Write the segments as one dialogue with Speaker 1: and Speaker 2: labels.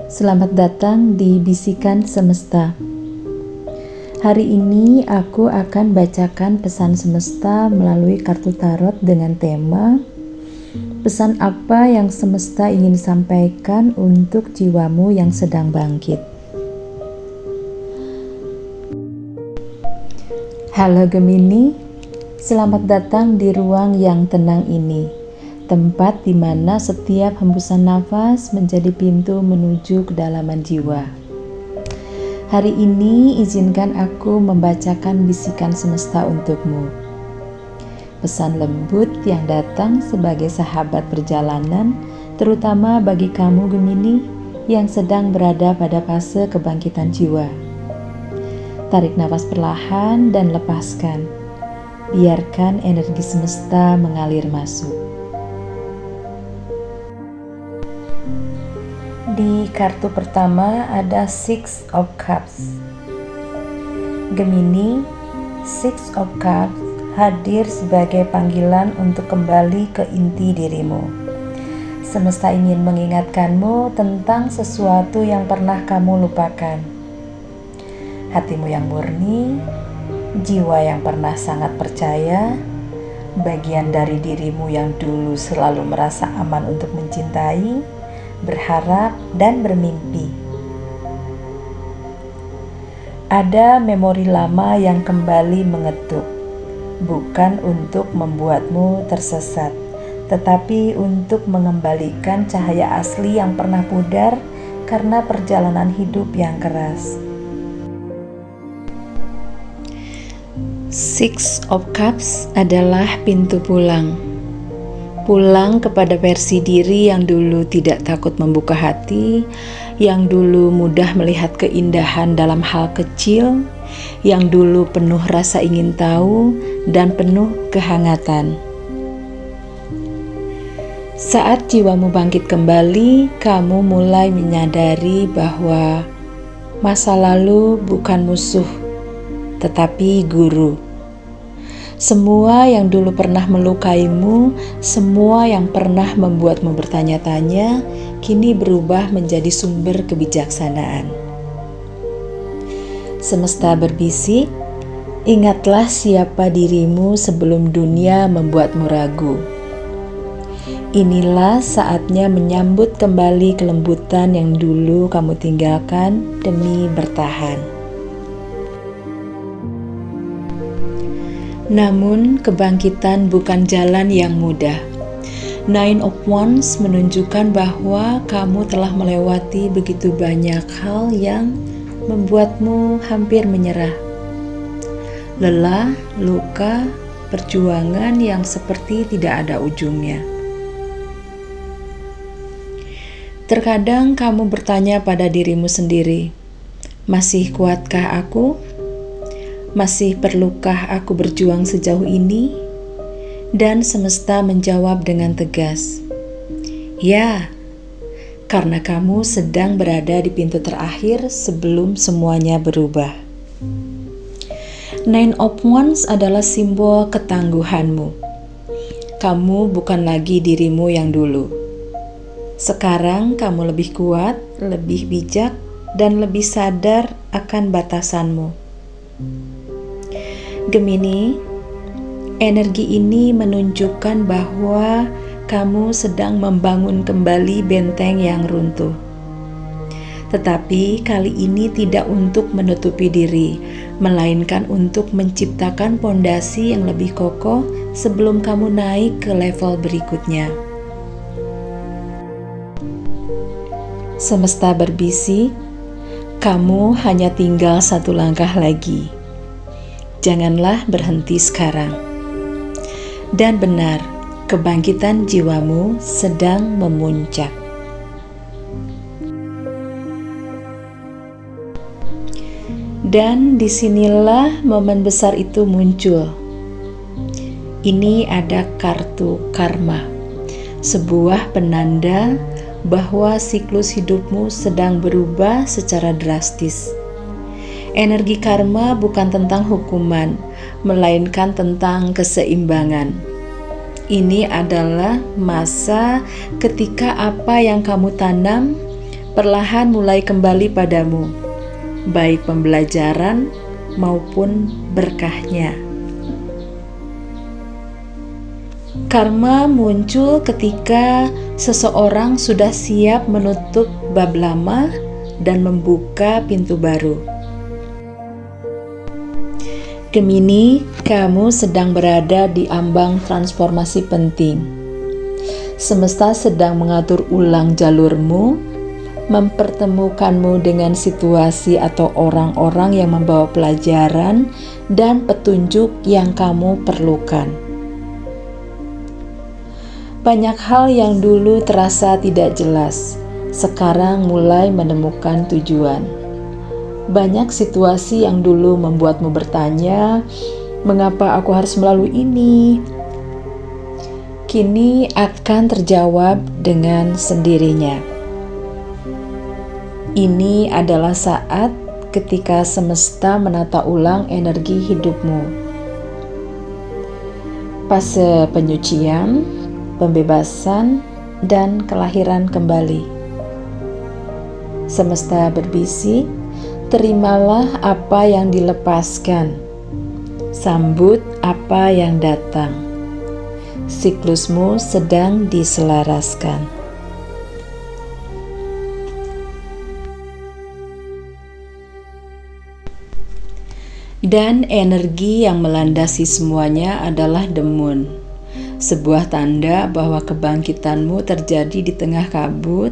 Speaker 1: Selamat datang di Bisikan Semesta. Hari ini aku akan bacakan pesan semesta melalui kartu tarot dengan tema pesan apa yang semesta ingin sampaikan untuk jiwamu yang sedang bangkit. Halo Gemini, selamat datang di ruang yang tenang ini. Tempat di mana setiap hembusan nafas menjadi pintu menuju kedalaman jiwa. Hari ini izinkan aku membacakan bisikan semesta untukmu. Pesan lembut yang datang sebagai sahabat perjalanan, terutama bagi kamu Gemini yang sedang berada pada fase kebangkitan jiwa. Tarik nafas perlahan dan lepaskan. Biarkan energi semesta mengalir masuk. Di kartu pertama ada Six of Cups. Gemini, Six of Cups hadir sebagai panggilan untuk kembali ke inti dirimu. Semesta ingin mengingatkanmu tentang sesuatu yang pernah kamu lupakan. Hatimu yang murni, jiwa yang pernah sangat percaya, bagian dari dirimu yang dulu selalu merasa aman untuk mencintai, berharap, dan bermimpi. Ada memori lama yang kembali mengetuk, bukan untuk membuatmu tersesat, tetapi untuk mengembalikan cahaya asli yang pernah pudar karena perjalanan hidup yang keras. Six of Cups adalah pintu pulang. Pulang kepada versi diri yang dulu tidak takut membuka hati, yang dulu mudah melihat keindahan dalam hal kecil, yang dulu penuh rasa ingin tahu dan penuh kehangatan. Saat jiwamu bangkit kembali, kamu mulai menyadari bahwa masa lalu bukan musuh, tetapi guru. Semua yang dulu pernah melukaimu, semua yang pernah membuatmu bertanya-tanya, kini berubah menjadi sumber kebijaksanaan. Semesta berbisik, ingatlah siapa dirimu sebelum dunia membuatmu ragu. Inilah saatnya menyambut kembali kelembutan yang dulu kamu tinggalkan demi bertahan. Namun, kebangkitan bukan jalan yang mudah. Nine of Wands menunjukkan bahwa kamu telah melewati begitu banyak hal yang membuatmu hampir menyerah. Lelah, luka, perjuangan yang seperti tidak ada ujungnya. Terkadang kamu bertanya pada dirimu sendiri, masih kuatkah aku? Masih perlukah aku berjuang sejauh ini? Dan semesta menjawab dengan tegas, ya, karena kamu sedang berada di pintu terakhir sebelum semuanya berubah. Nine of Wands adalah simbol ketangguhanmu. Kamu bukan lagi dirimu yang dulu. Sekarang kamu lebih kuat, lebih bijak, dan lebih sadar akan batasanmu. Gemini, energi ini menunjukkan bahwa kamu sedang membangun kembali benteng yang runtuh. Tetapi kali ini tidak untuk menutupi diri, melainkan untuk menciptakan pondasi yang lebih kokoh sebelum kamu naik ke level berikutnya. Semesta berbisik, kamu hanya tinggal satu langkah lagi. Janganlah berhenti sekarang. Dan benar, kebangkitan jiwamu sedang memuncak. Dan disinilah momen besar itu muncul. Ini ada kartu karma, sebuah penanda bahwa siklus hidupmu sedang berubah secara drastis. Energi karma bukan tentang hukuman, melainkan tentang keseimbangan. Ini adalah masa ketika apa yang kamu tanam perlahan mulai kembali padamu, baik pembelajaran maupun berkahnya. Karma muncul ketika seseorang sudah siap menutup bab lama dan membuka pintu baru. Gemini, kamu sedang berada di ambang transformasi penting. Semesta sedang mengatur ulang jalurmu, mempertemukanmu dengan situasi atau orang-orang yang membawa pelajaran dan petunjuk yang kamu perlukan. Banyak hal yang dulu terasa tidak jelas, sekarang mulai menemukan tujuan. Banyak situasi yang dulu membuatmu bertanya, mengapa aku harus melalui ini? Kini akan terjawab dengan sendirinya. Ini adalah saat ketika semesta menata ulang energi hidupmu. Fase penyucian, pembebasan, dan kelahiran kembali. Semesta berbisik, terimalah apa yang dilepaskan, sambut apa yang datang. Siklusmu sedang diselaraskan. Dan energi yang melandasi semuanya adalah The Moon, sebuah tanda bahwa kebangkitanmu terjadi di tengah kabut,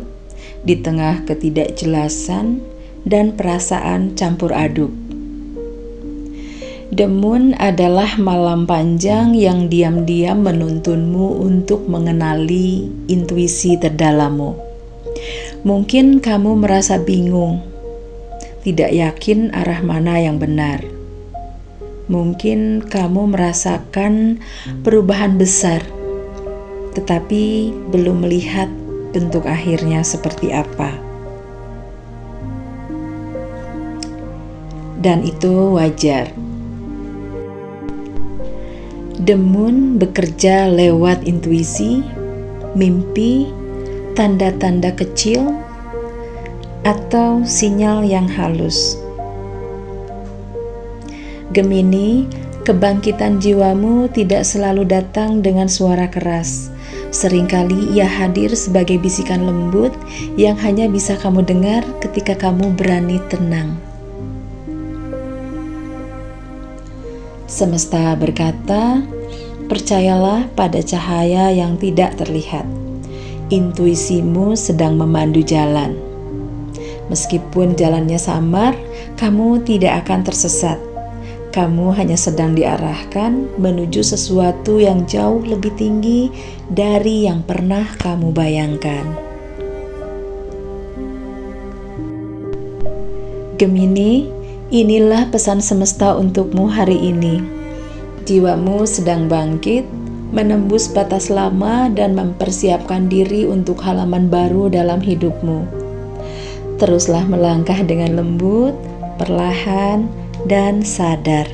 Speaker 1: di tengah ketidakjelasan, dan perasaan campur aduk. The Moon adalah malam panjang yang diam-diam menuntunmu untuk mengenali intuisi terdalammu. Mungkin kamu merasa bingung, tidak yakin arah mana yang benar. Mungkin kamu merasakan perubahan besar, tetapi belum melihat bentuk akhirnya seperti apa. Dan itu wajar. The Moon bekerja lewat intuisi, mimpi, tanda-tanda kecil, atau sinyal yang halus. Gemini, kebangkitan jiwamu tidak selalu datang dengan suara keras. Seringkali ia hadir sebagai bisikan lembut yang hanya bisa kamu dengar ketika kamu berani tenang. Semesta berkata, percayalah pada cahaya yang tidak terlihat. Intuisimu sedang memandu jalan. Meskipun jalannya samar, kamu tidak akan tersesat. Kamu hanya sedang diarahkan menuju sesuatu yang jauh lebih tinggi dari yang pernah kamu bayangkan. Gemini, inilah pesan semesta untukmu hari ini. Jiwamu sedang bangkit, menembus batas lama dan mempersiapkan diri untuk halaman baru dalam hidupmu. Teruslah melangkah dengan lembut, perlahan, dan sadar.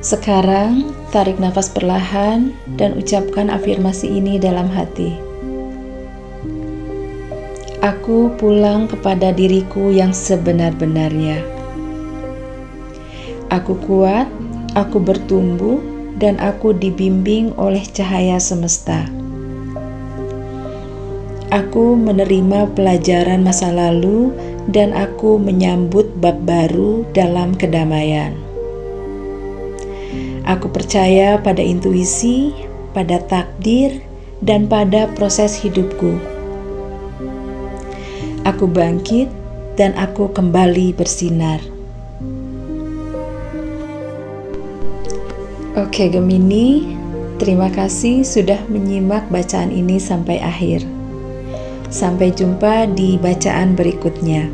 Speaker 1: Sekarang, tarik nafas perlahan dan ucapkan afirmasi ini dalam hati. Aku pulang kepada diriku yang sebenar-benarnya. Aku kuat, aku bertumbuh, dan aku dibimbing oleh cahaya semesta. Aku menerima pelajaran masa lalu dan aku menyambut bab baru dalam kedamaian. Aku percaya pada intuisi, pada takdir, dan pada proses hidupku. Aku bangkit dan aku kembali bersinar. Oke Gemini, terima kasih sudah menyimak bacaan ini sampai akhir. Sampai jumpa di bacaan berikutnya.